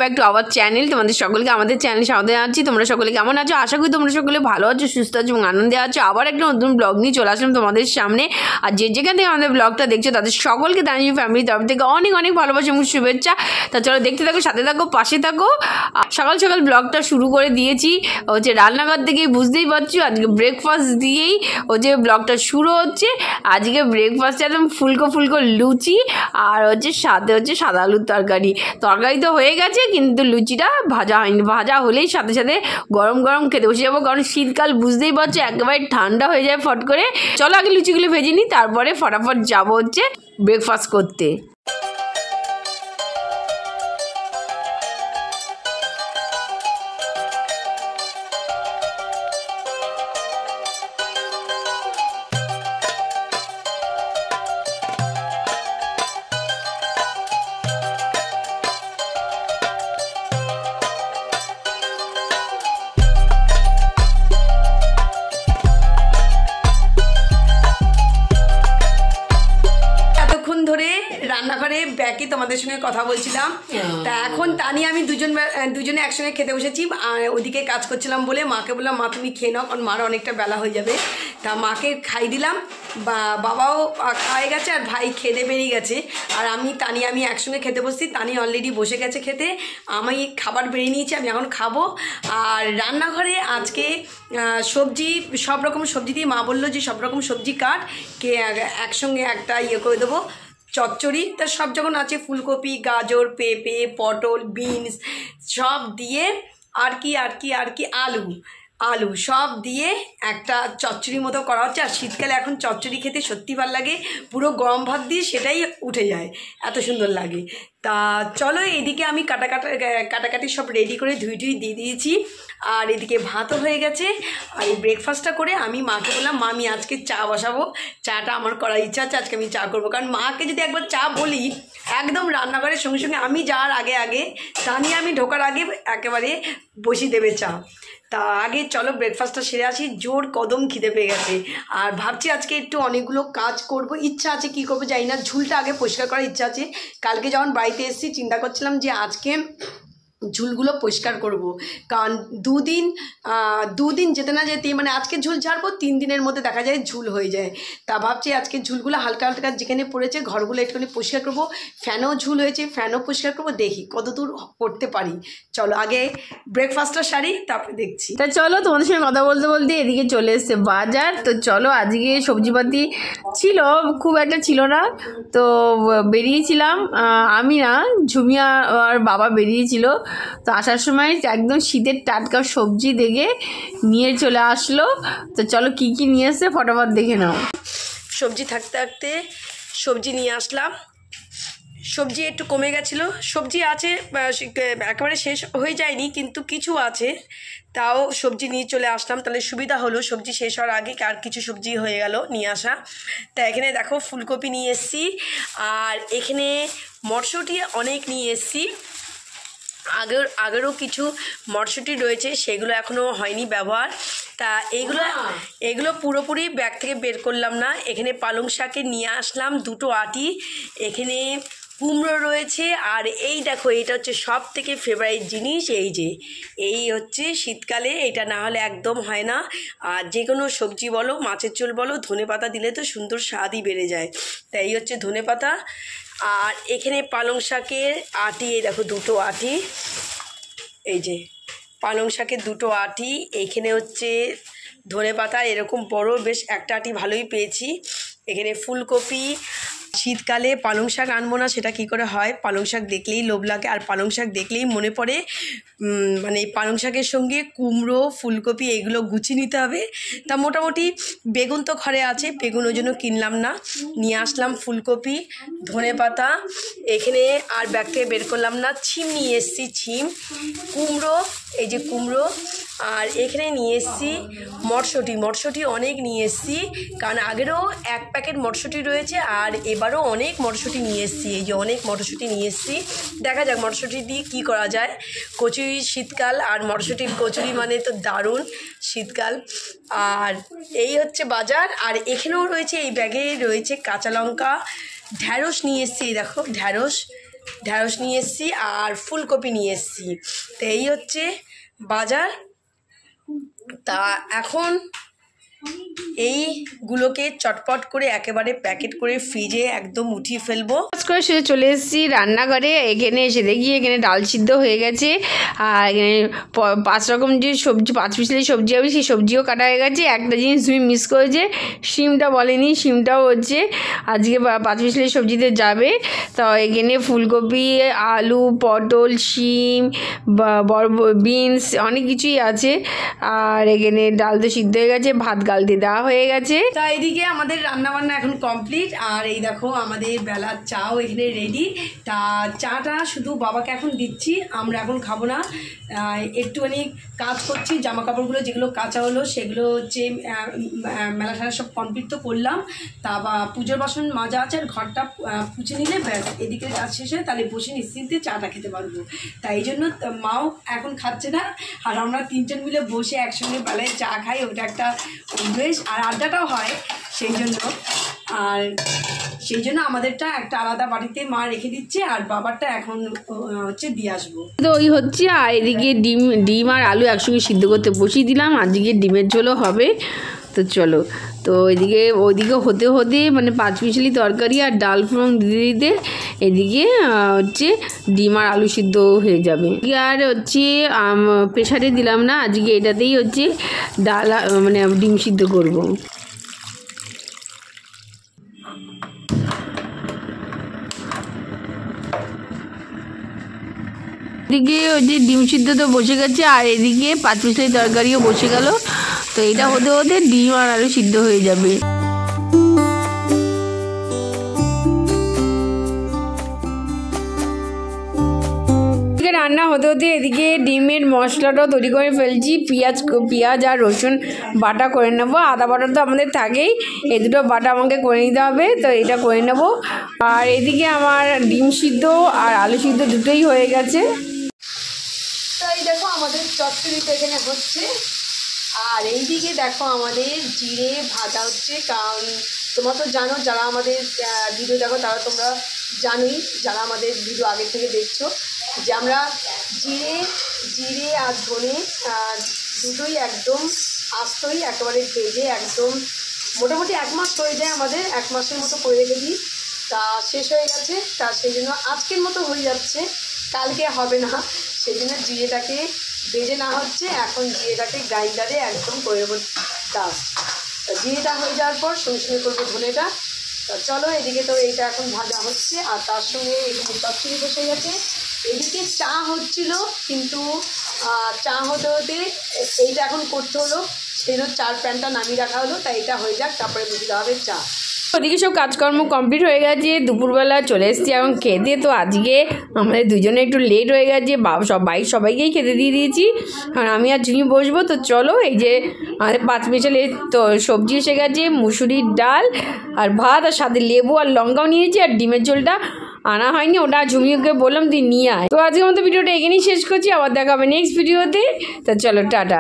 Back to our channel. তোমাদের সকলকে আমাদের চ্যানেল স্বাগত জানাচ্ছি। তোমরা সকলে কেমন আছো? আশা করি তোমরা সকলে ভালো আছো, সুস্থ আছো এবং আনন্দে আছো। আবার একটা নতুন ব্লগ নিয়ে চলে আসলাম তোমাদের সামনে। আর যেখান থেকে আমাদের ব্লগটা দেখছো তাদের সকলকে দাঁড়িয়ে ফ্যামিলির তরফ থেকে অনেক অনেক ভালোবাসা এবং শুভেচ্ছা। তা চলো দেখতে থাকো, সাথে থাকো, পাশে থাকো। সকাল সকাল ব্লগটা শুরু করে দিয়েছি হচ্ছে রান্নাঘর থেকেই, বুঝতেই পারছো। আজকে ব্রেকফাস্ট দিয়েই হচ্ছে ব্লগটা শুরু হচ্ছে। আজকে ব্রেকফাস্টে একদম ফুলকো ফুলকো লুচি আর হচ্ছে সাথে হচ্ছে সাদা আলুর তরকারি তো হয়ে গেছে, কিন্তু লুচিটা ভাজা হয়নি। ভাজা হলেই সাথে সাথে গরম গরম খেতে বসে যাবো, কারণ শীতকাল বুঝতেই পারছো একেবারে ঠান্ডা হয়ে যায় ফট করে। চলো আগে লুচিগুলো ভেজে নিই, তারপরে ফটাফট যাবো হচ্ছে ব্রেকফাস্ট করতে। ধরে রান্নাঘরে ব্যাকে তোমাদের সঙ্গে কথা বলছিলাম। তা এখন তা নিয়ে আমি দুজনে একসঙ্গে খেতে বসেছি। ওদিকে কাজ করছিলাম বলে মাকে বললাম, মা তুমি খেয়ে নাও, কারণ মার অনেকটা বেলা হয়ে যাবে। তা মাকে খাই দিলাম, বাবাও খাওয়াই গেছে আর ভাই খেতে বেরিয়ে গেছে। আর আমি একসঙ্গে খেতে বসছি। তানি অলরেডি বসে গেছে খেতে, আমি খাবার বেরিয়ে নিয়েছি, আমি এখন খাবো। আর রান্নাঘরে আজকে সবজি, সব রকম সবজি দিয়ে মা বললো যে সব রকম সবজি কাট, কে একসঙ্গে একটা ইয়ে করে দেবো চচ্চড়ি। তা সব যখন আছে ফুলকপি, গাজর, পেঁপে, পটল, বিনস সব দিয়ে আর কি আলু সব দিয়ে একটা চচ্চড়ির মতো করা হচ্ছে। আর শীতকালে এখন চচ্চড়ি খেতে সত্যি ভালো লাগে, পুরো গরম ভাত দিয়ে সেটাই উঠে যায়, এত সুন্দর লাগে। তা চলো, এদিকে আমি কাটাকাটি সব রেডি করে ধুই দিয়ে দিয়েছি। আর এদিকে ভাতও হয়ে গেছে। আর এই ব্রেকফাস্টটা করে আমি মাকে বললাম, মা আমি আজকে চা বসাবো, চাটা আমার করার ইচ্ছা আছে, আজকে আমি চা করবো। কারণ মাকে যদি একবার চা বলি, একদম রান্নাঘরের সঙ্গে সঙ্গে আমি যাওয়ার আগে তা নিয়ে আমি ঢোকার আগে একেবারে বসিয়ে দেবে চা। তা আগে চলো ব্রেকফাস্টটা সেরে আসি, জোর কদম খিদে পেয়ে গেছে। আর ভাবছি আজকে একটু অনেকগুলো কাজ করব, ইচ্ছা আছে, কি করবো জানি না। ঝুলটা আগে পরিষ্কার করার ইচ্ছা আছে। কালকে যখন বাড়িতে এসেছি চিন্তা করছিলাম যে আজকে ঝুলগুলো পরিষ্কার করব, কারণ দুদিন যেতে না যেতে মানে আজকে ঝুল ঝাড়বো, 3 দিনের মধ্যে দেখা যায় ঝুল হয়ে যায়। তা ভাবছি আজকে ঝুলগুলো হালকা হালকা যেখানে পড়েছে ঘরগুলো একটুখানি পরিষ্কার করবো। ফ্যানও ঝুল হয়েছে, ফ্যানও পরিষ্কার করবো, দেখি কতদূর করতে পারি। চলো আগে ব্রেকফাস্টটা সারি, তারপরে দেখছি। তা চলো, তোমাদের সঙ্গে কথা বলতে বলতে এদিকে চলে এসছে বাজার। তো চলো, আজকে সবজিপাতি ছিল, খুব একটা ছিল না। তো বেরিয়েছিলাম আমি না, ঝুমিয়া আর বাবা বেরিয়েছিল। তো আসার সময় একদম শীতের টাটকা সবজি দেখে নিয়ে চলে আসলো। তো চলো কি কি নিয়ে এসছে ফটাফট দেখে নাও। সবজি থাকতে থাকতে সবজি নিয়ে আসলাম। সবজি একটু কমে গেছিলো, সবজি আছে একেবারে শেষ হয়ে যায়নি, কিন্তু কিছু আছে, তাও সবজি নিয়ে চলে আসলাম। তাহলে সুবিধা হলো, সবজি শেষ হওয়ার আগে আর কিছু সবজি হয়ে গেল নিয়ে আসা। তা এখানে দেখো ফুলকপি নিয়ে এসছি, আর এখানে মটরশুঁটি অনেক নিয়ে এসছি। আগেরও কিছু মটরশুঁটি রয়েছে, সেগুলো এখনও হয়নি ব্যবহার। তা এগুলো পুরোপুরি ব্যাগ থেকে বের করলাম না। এখানে পালং শাকের নিয়ে আসলাম 2টো আটি, এখানে কুমড়ো রয়েছে। আর এই দেখো, এটা হচ্ছে সব থেকে ফেভারিট জিনিস, এই হচ্ছে শীতকালে এটা না হলে একদম হয় না। আর যে কোনো সবজি বলো, মাছের ঝোল বলো, ধনেপাতা দিলে তো সুন্দর স্বাদই বেড়ে যায়। তাই এই হচ্ছে ধনেপাতা। আর এখানে পালং শাকের আটি, এই দেখো 2টো আটি, এই যে পালং শাকের 2টো আটি। এইখানে হচ্ছে ধনেপাতা, এরকম বড় বেশ একটা আটি ভালোই পেয়েছি। এখানে ফুলকপি। শীতকালে পালং শাক আনবো না সেটা কি করে হয়, পালং শাক দেখলেই লোভ লাগে। আর পালং শাক দেখলেই মনে পড়ে মানে পালং শাকের সঙ্গে কুমড়ো, ফুলকপি এগুলো গুছিয়ে নিতে হবে। তা মোটামুটি বেগুন তো ঘরে আছে, বেগুন ওই জন্য কিনলাম না, নিয়ে আসলাম ফুলকপি, ধনেপাতা। এখানে আর ব্যাগ থেকে বের করলাম না, ছিম নিয়ে এসেছি, ছিম, কুমড়ো, এই যে কুমড়ো। আর এখানে নিয়ে এসেছি মটরশুঁটি অনেক নিয়ে এসেছি, কারণ আগেরও 1 প্যাকেট মটরশুঁটি রয়েছে। আর এবারও অনেক মটরশুঁটি নিয়ে এসেছি, এই যে অনেক মটরশুঁটি নিয়ে এসেছি। দেখা যাক মটরশুঁটি দিয়ে কী করা যায়। কচুরি শীতকাল, আর মটরশুঁটির কচুরি মানে তো দারুণ শীতকাল। আর এই হচ্ছে বাজার। আর এখানেও রয়েছে, এই ব্যাগে রয়েছে কাঁচা লঙ্কা, ঢ্যাঁড়স নিয়ে এসেছি, এই দেখো ঢ্যাঁড়স, ঢ্যাঁড়স নিয়ে এসেছি আর ফুলকপি নিয়ে এসেছি। তো এই হচ্ছে বাজার। তা এখন এইগুলোকে চটপট করে একেবারে প্যাকেট করে ফ্রিজে একদম উঠিয়ে ফেলবো। কাজ করে সেটা চলে এসেছি রান্নাঘরে। এখানে এসে দেখি এখানে ডাল সিদ্ধ হয়ে গেছে, আর এখানে 5 রকম যে সবজি, 5 পিসের সবজি হবে সেই সবজিও কাটা হয়ে গেছে। একটা জিনিস তুমি মিস করেছে, শিমটা বলেনি, শিমটাও হচ্ছে আজকে 5 পিসের সবজিতে যাবে। তো এখানে ফুলকপি, আলু, পটল, শিম, বিনস অনেক কিছুই আছে। আর এখানে ডাল তো সিদ্ধ হয়ে গেছে, ভাত গাল দিয়ে দেওয়া হয়ে গেছে। তা এইদিকে আমাদের রান্নাবান্না এখন কমপ্লিট। আর এই দেখো আমাদের বেলার চাও এখানে রেডি। তা চাটা শুধু বাবাকে এখন দিচ্ছি, আমরা এখন খাবো না। একটুখানি কাজ করছি, জামা কাপড়গুলো যেগুলো কাঁচা হলো সেগুলো হচ্ছে মেলা ঠেলা সব কমপ্লিট তো করলাম। তা বা পুজোর বাসন মাজা আছে, আর ঘরটা পুছে নিলে ব্যাস এদিকে কাজ শেষ হয়, তাহলে বসে নিশ্চিন্তে চাটা খেতে পারবো। তাই এই জন্য মাও এখন খাচ্ছে না, আর আমরা 3জন মিলে বসে একসঙ্গে বেলায় চা খাই, ওটা একটা বেশ আর আড্ডাটাও হয় সেই জন্য। আর সেই জন্য আমাদেরটা একটা আলাদা বাড়িতে মা রেখে দিচ্ছে, আর বাবারটা এখন হচ্ছে দিয়ে আসবো। তো ওই হচ্ছে, আর এদিকে ডিম আর আলু একসঙ্গে সিদ্ধ করতে বসিয়ে দিলাম, আজকে ডিমের ঝোলও হবে। তো চলো, তো ওইদিকে হতে হতে মানে 5 পিসেলি তরকারি আর ডাল ফোড়ন দিতে দিতে এদিকে হচ্ছে ডিম আর আলু সিদ্ধ হয়ে যাবে। আর হচ্ছে প্রেশারে দিলাম না, আজকে এটাতেই হচ্ছে ডাল মানে ডিম সিদ্ধ করবো। এদিকে ওই যে ডিম সিদ্ধ তো বসে গেছে, আর এদিকে 5 পিসের তরকারিও বসে গেল। তো এটা হতে হতে ডিম আর আলু সিদ্ধ হয়ে যাবে। রান্না হতে হতে এদিকে ডিমের মশলাটাও তৈরি করে ফেলছি। পেঁয়াজ আর রসুন বাটা করে নেবো। আদা বাটা তো আমাদের থাকেই, এই দুটো বাটা আমাকে করে নিতে হবে, তো এটা করে নেব। আর এদিকে আমার ডিম সিদ্ধ আর আলু সিদ্ধ দুটোই হয়ে গেছে। তাই দেখো আমাদের চচ্চড়িটা এখানে হচ্ছে, আর এইদিকে দেখো আমাদের জিরে ভাজা হচ্ছে। কারণ তোমরা তো জানো, যারা আমাদের ভিডিও দেখো তারা তোমরা জানোই, যারা আমাদের ভিডিও আগে থেকে দেখছো, যে আমরা জিরে আর ধনে দুটোই একদম আস্তই একেবারে ভেজে একদম মোটামুটি 1 মাস হয়ে যায় আমাদের, 1 মাসের মতো করে রেখে দিই। তা শেষ হয়ে গেছে, তা সেই জন্য আজকের মতো হয়ে যাচ্ছে, কালকে হবে না, সেই জন্য জিরেটাকে ভেজে না হচ্ছে, এখন জিরেটাকে গ্রাইন্ডারে একদম করে দেবো ডাস্ট। জিরেটা হয়ে যাওয়ার পর সঙ্গে সঙ্গে করবো ধনেটা। তা চলো, এদিকে তো এইটা এখন ভাজা হচ্ছে, আর তার সঙ্গে এখানে চচ্চড়ি বসে গেছে। এদিকে চা হচ্ছিল, কিন্তু চা হতে হতে এইটা এখন করতে হলো, সেই জন্য চার প্যানটা নামিয়ে রাখা হলো। তাই এটা হয়ে যাক, তারপরে বুঝে দেওয়া হবে চা। ওদিকে সব কাজকর্ম কমপ্লিট হয়ে গেছে, দুপুরবেলা চলে এসেছি এখন খেতে। তো আজকে আমাদের দুজনে একটু লেট হয়ে গেছে, সবাইকেই খেতে দিয়ে দিয়েছি, কারণ আমি আর ঝুমি বসবো। তো চলো, এই যে আমাদের 5 পিসের তো সবজি এসে গেছে, মুসুরির ডাল আর ভাত, আর সাথে লেবু আর লঙ্কাও নিয়েছি, আর ডিমের ঝোলটা আনা হয়নি, ওটা ঝুমিকে বললাম তুই নিয়ে আয়। তো আজকের মতো ভিডিওটা এখানেই শেষ করছি, আবার দেখা হবে নেক্সট ভিডিওতে। তো চলো, টাটা।